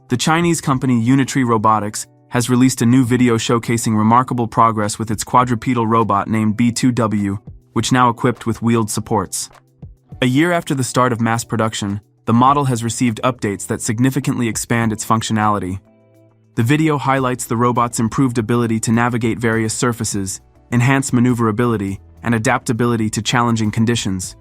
The Chinese company Unitree Robotics has released a new video showcasing remarkable progress with its quadrupedal robot named B2W, which now equipped with wheeled supports. A year after the start of mass production, the model has received updates that significantly expand its functionality. The video highlights the robot's improved ability to navigate various surfaces, enhance maneuverability, and adaptability to challenging conditions.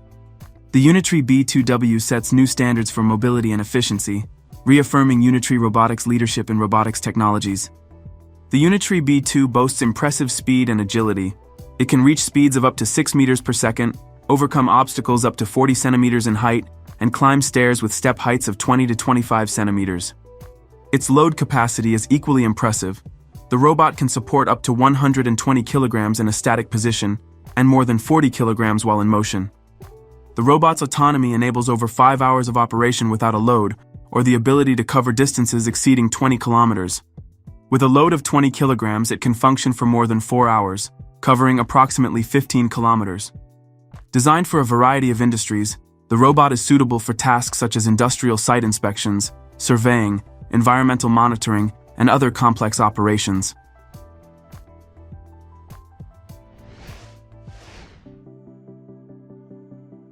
The Unitree B2W sets new standards for mobility and efficiency, reaffirming Unitree Robotics' leadership in robotics technologies. The Unitree B2 boasts impressive speed and agility. It can reach speeds of up to 6 meters per second, overcome obstacles up to 40 centimeters in height, and climb stairs with step heights of 20 to 25 centimeters. Its load capacity is equally impressive. The robot can support up to 120 kilograms in a static position and more than 40 kilograms while in motion. The robot's autonomy enables over 5 hours of operation without a load, or the ability to cover distances exceeding 20 kilometers. With a load of 20 kilograms, it can function for more than 4 hours, covering approximately 15 kilometers. Designed for a variety of industries, the robot is suitable for tasks such as industrial site inspections, surveying, environmental monitoring, and other complex operations.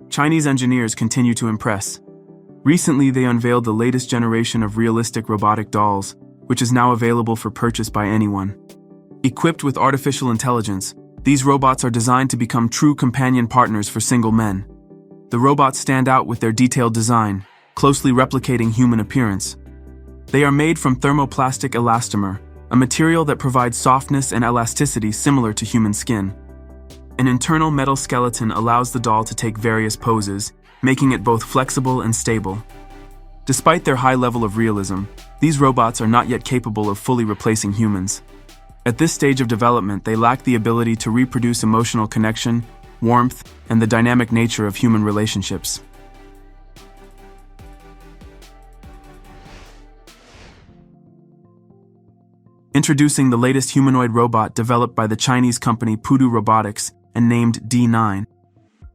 Chinese engineers continue to impress. Recently, they unveiled the latest generation of realistic robotic dolls, which is now available for purchase by anyone. Equipped with artificial intelligence, these robots are designed to become true companion partners for single men. The robots stand out with their detailed design, closely replicating human appearance. They are made from thermoplastic elastomer, a material that provides softness and elasticity similar to human skin. An internal metal skeleton allows the doll to take various poses, making it both flexible and stable. Despite their high level of realism, these robots are not yet capable of fully replacing humans. At this stage of development, they lack the ability to reproduce emotional connection, warmth, and the dynamic nature of human relationships. Introducing the latest humanoid robot developed by the Chinese company Pudu Robotics and named D9.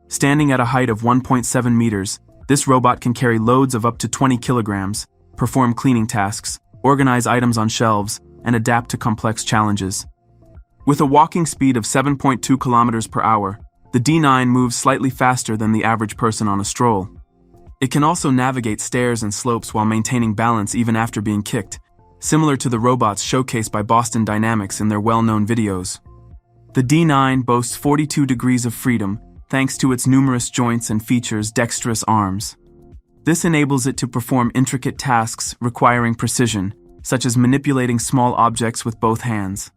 Standing at a height of 1.7 meters, this robot can carry loads of up to 20 kilograms, perform cleaning tasks, organize items on shelves, and adapt to complex challenges. With a walking speed of 7.2 kilometers per hour, the D9 moves slightly faster than the average person on a stroll. It can also navigate stairs and slopes while maintaining balance even after being kicked, similar to the robots showcased by Boston Dynamics in their well-known videos. The D9 boasts 42 degrees of freedom, thanks to its numerous joints and features dexterous arms. This enables it to perform intricate tasks requiring precision, such as manipulating small objects with both hands.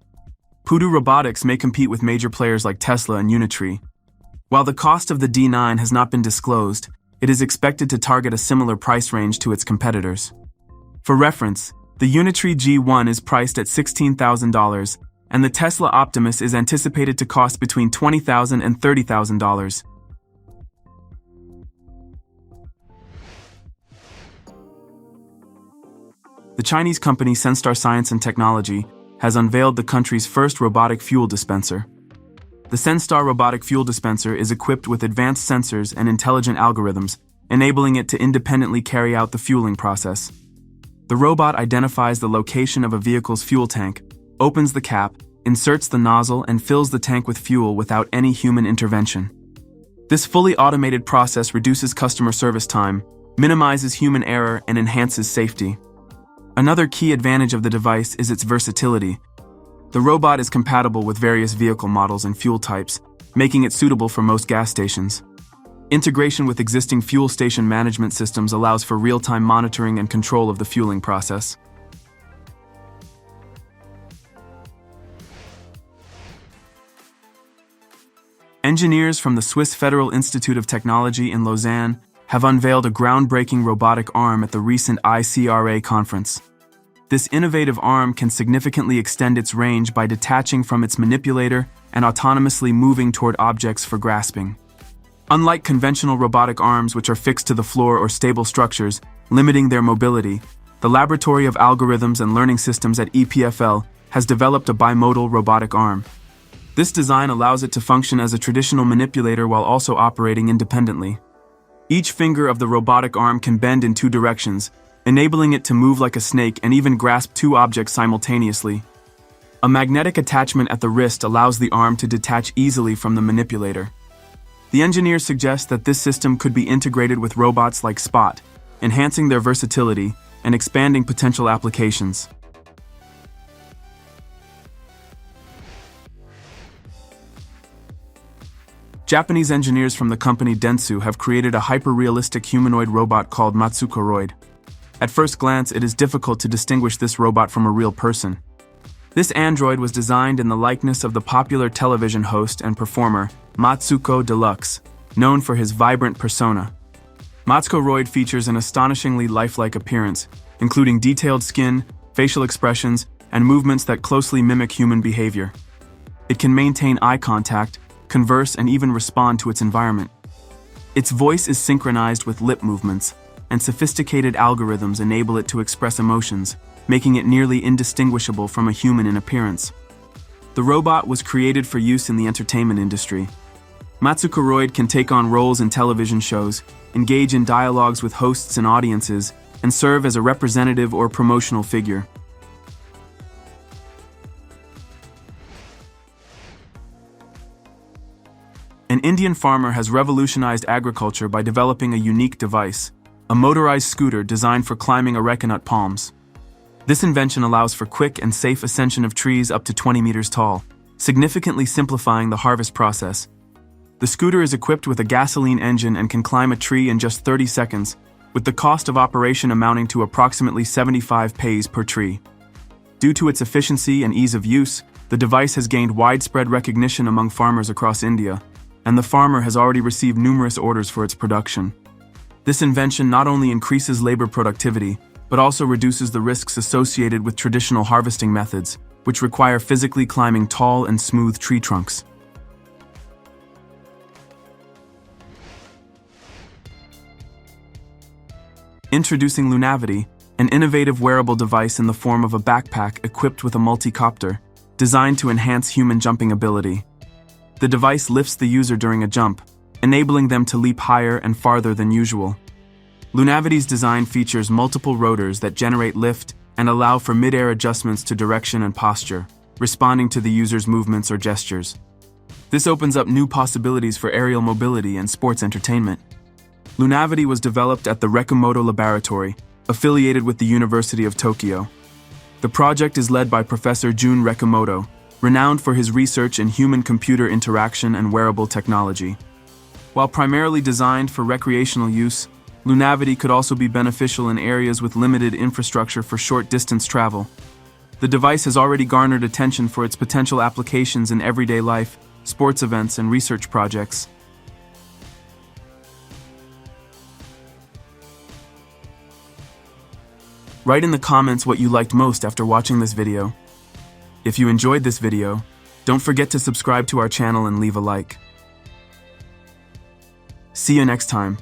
Pudu Robotics may compete with major players like Tesla and Unitree. While the cost of the D9 has not been disclosed, it is expected to target a similar price range to its competitors. For reference, the Unitree G1 is priced at $16,000, and the Tesla Optimus is anticipated to cost between $20,000 and $30,000. The Chinese company Senstar Science and Technology has unveiled the country's first robotic fuel dispenser. The Senstar robotic fuel dispenser is equipped with advanced sensors and intelligent algorithms, enabling it to independently carry out the fueling process. The robot identifies the location of a vehicle's fuel tank, opens the cap, inserts the nozzle, and fills the tank with fuel without any human intervention. This fully automated process reduces customer service time, minimizes human error, and enhances safety. Another key advantage of the device is its versatility. The robot is compatible with various vehicle models and fuel types, making it suitable for most gas stations. Integration with existing fuel station management systems allows for real-time monitoring and control of the fueling process. Engineers from the Swiss Federal Institute of Technology in Lausanne have unveiled a groundbreaking robotic arm at the recent ICRA conference. This innovative arm can significantly extend its range by detaching from its manipulator and autonomously moving toward objects for grasping. Unlike conventional robotic arms, which are fixed to the floor or stable structures, limiting their mobility, the Laboratory of Algorithms and Learning Systems at EPFL has developed a bimodal robotic arm. This design allows it to function as a traditional manipulator while also operating independently. Each finger of the robotic arm can bend in 2 directions, enabling it to move like a snake and even grasp two objects simultaneously. A magnetic attachment at the wrist allows the arm to detach easily from the manipulator. The engineers suggest that this system could be integrated with robots like Spot, enhancing their versatility and expanding potential applications. Japanese engineers from the company Dentsu have created a hyper-realistic humanoid robot called Matsuko. At first glance, it is difficult to distinguish this robot from a real person. This android was designed in the likeness of the popular television host and performer Matsuko Deluxe, known for his vibrant persona. Matsuko features an astonishingly lifelike appearance, including detailed skin, facial expressions, and movements that closely mimic human behavior. It can maintain eye contact, converse, and even respond to its environment. Its voice is synchronized with lip movements, and sophisticated algorithms enable it to express emotions, making it nearly indistinguishable from a human in appearance. The robot was created for use in the entertainment industry. Matsuko can take on roles in television shows, engage in dialogues with hosts and audiences, and serve as a representative or promotional figure. An Indian farmer has revolutionized agriculture by developing a unique device, a motorized scooter designed for climbing arecanut palms. This invention allows for quick and safe ascension of trees up to 20 meters tall, significantly simplifying the harvest process. The scooter is equipped with a gasoline engine and can climb a tree in just 30 seconds, with the cost of operation amounting to approximately 75 paise per tree. Due to its efficiency and ease of use, the device has gained widespread recognition among farmers across India, and the farmer has already received numerous orders for its production. This invention not only increases labor productivity, but also reduces the risks associated with traditional harvesting methods, which require physically climbing tall and smooth tree trunks. Introducing Lunavity, an innovative wearable device in the form of a backpack equipped with a multi-copter, designed to enhance human jumping ability. The device lifts the user during a jump, enabling them to leap higher and farther than usual. Lunavity's design features multiple rotors that generate lift and allow for mid-air adjustments to direction and posture, responding to the user's movements or gestures. This opens up new possibilities for aerial mobility and sports entertainment. Lunavity was developed at the Rekumoto Laboratory, affiliated with the University of Tokyo. The project is led by Professor Jun Rekumoto, renowned for his research in human-computer interaction and wearable technology. While primarily designed for recreational use, Lunavity could also be beneficial in areas with limited infrastructure for short-distance travel. The device has already garnered attention for its potential applications in everyday life, sports events, and research projects. Write in the comments what you liked most after watching this video. If you enjoyed this video, don't forget to subscribe to our channel and leave a like. See you next time.